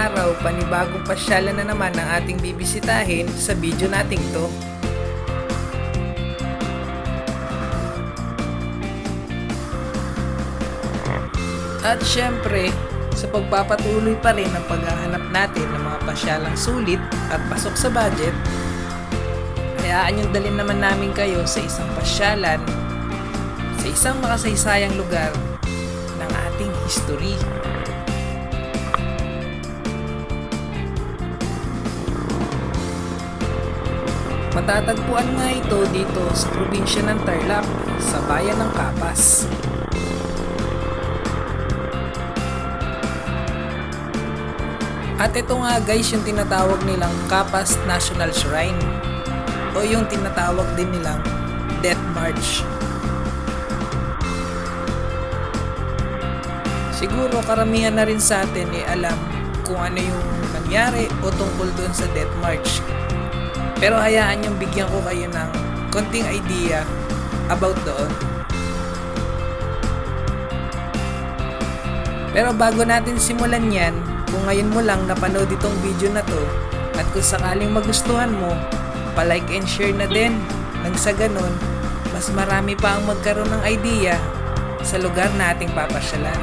araw, panibagong pasyalan na naman ang ating bibisitahin sa video nating to. At syempre, sa pagpapatuloy pa rin ang paghahanap natin ng mga pasyalang sulit at pasok sa budget, hayaan yung dalhin naman namin kayo sa isang pasyalan sa isang makasaysayang lugar ng ating history. Matatagpuan nga ito dito sa probinsya ng Tarlac, sa bayan ng Capas. At ito nga guys yung tinatawag nilang Capas National Shrine o yung tinatawag din nilang Death March. Siguro karamihan na rin sa atin alam kung ano yung nangyari o tungkol doon sa Death March. Pero hayaan yung bigyan ko kayo ng konting idea about doon. Pero bago natin simulan yan, kung ngayon mo lang napanood itong video na to at kung sakaling magustuhan mo, pa-like and share na din. Nang sa ganun, mas marami pa ang magkaroon ng idea sa lugar na ating papasyalan.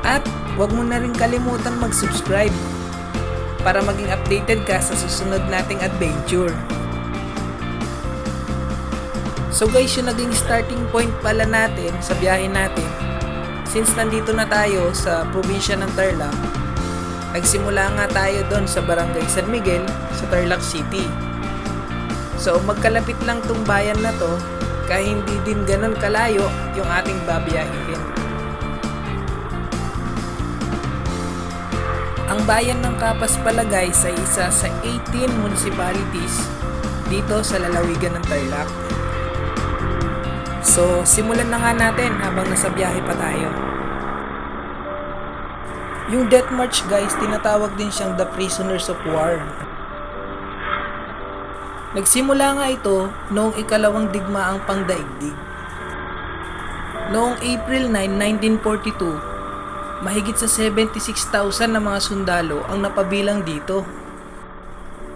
At huwag mo na rin kalimutan mag-subscribe para maging updated ka sa susunod nating adventure. So guys, yung naging starting point pala natin sa biyahe natin, since nandito na tayo sa probinsya ng Tarlac, nagsimula nga tayo doon sa Barangay San Miguel sa Tarlac City. So magkalapit lang tong bayan na to, kaya hindi din ganun kalayo yung ating babiyahihin. Ang bayan ng Capas pala guys ay isa sa 18 municipalities dito sa lalawigan ng Tarlac. So simulan na nga natin habang nasa biyahe pa tayo. Yung Death March guys, tinatawag din siyang The Prisoners of War. Nagsimula nga ito noong ikalawang digmaang pangdaigdig. Noong April 9, 1942, mahigit sa 76,000 na mga sundalo ang napabilang dito.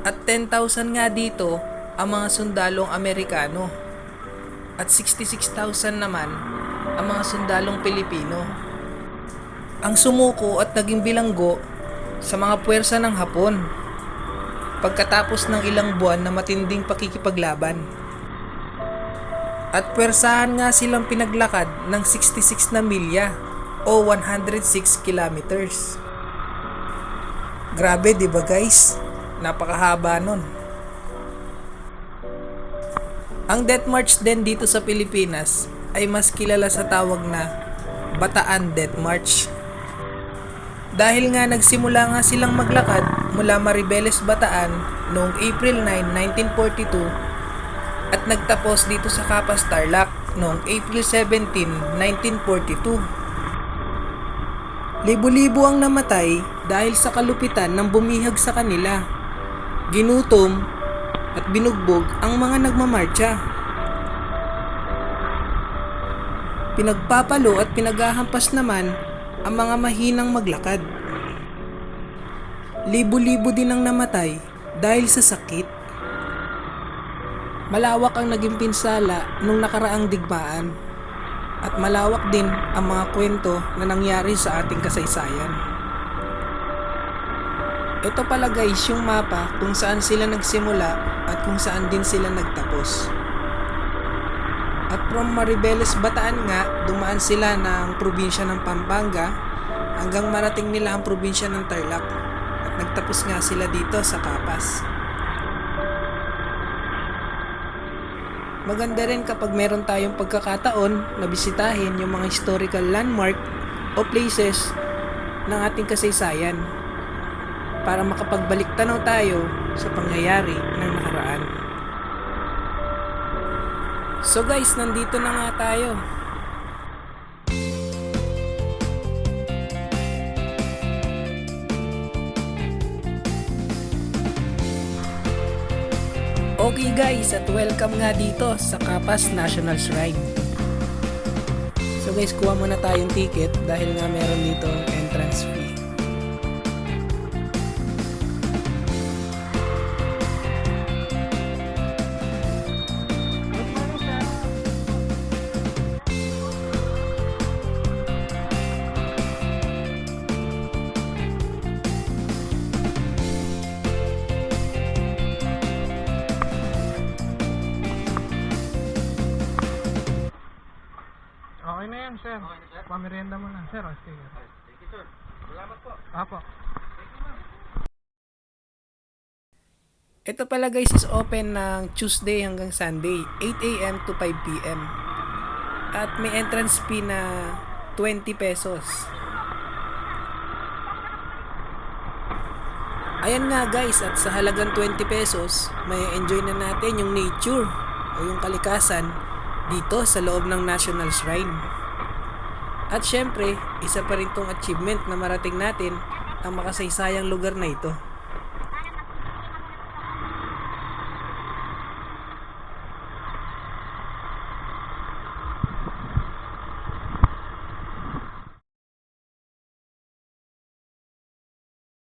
At 10,000 nga dito ang mga sundalong Amerikano. At 66,000 naman ang mga sundalong Pilipino. Ang sumuko at naging bilanggo sa mga puwersa ng Hapon pagkatapos ng ilang buwan na matinding pakikipaglaban. At puwersahan nga silang pinaglakad ng 66 na milya o 106 kilometers. Grabe, di ba guys? Napakahaba nun. Ang Death March din dito sa Pilipinas ay mas kilala sa tawag na Bataan Death March. Dahil nga nagsimula nga silang maglakad mula Maribeles, Bataan noong April 9, 1942 at nagtapos dito sa Capas, Tarlac noong April 17, 1942. Libo-libo ang namatay dahil sa kalupitan ng bumihag sa kanila. Ginutom at binugbog ang mga nagmamarcha. Pinagpapalo at pinaghahampas naman ang mga mahinang maglakad. Libo-libo din ang namatay dahil sa sakit. Malawak ang naging pinsala nung nakaraang digmaan. At malawak din ang mga kwento na nangyari sa ating kasaysayan. Ito pala guys yung mapa kung saan sila nagsimula at kung saan din sila nagtapos. At from Maribeles, Bataan nga, dumaan sila ng probinsya ng Pampanga hanggang marating nila ang probinsya ng Tarlac at nagtapos nga sila dito sa Capas. Maganda rin kapag meron tayong pagkakataon na bisitahin yung mga historical landmark o places ng ating kasaysayan para makapagbalik tanaw tayo sa pangyayari ng nakaraan. So guys, nandito na nga tayo. Okay guys, at welcome nga dito sa Capas National Shrine. So guys, kuha muna tayong ticket dahil nga meron dito entrance fee. sir. Pamerienda muna. Sir, sige. Thank you, sir. Salamat po. Apo. Ito pala guys is open ng Tuesday hanggang Sunday, 8 a.m. to 5 p.m. At may entrance fee na 20 pesos. Ayan nga guys, at sa halagang 20 pesos, may enjoy na natin yung nature o yung kalikasan dito sa loob ng National Shrine. At syempre, isa pa rin tong achievement na marating natin ang makasaysayang lugar na ito.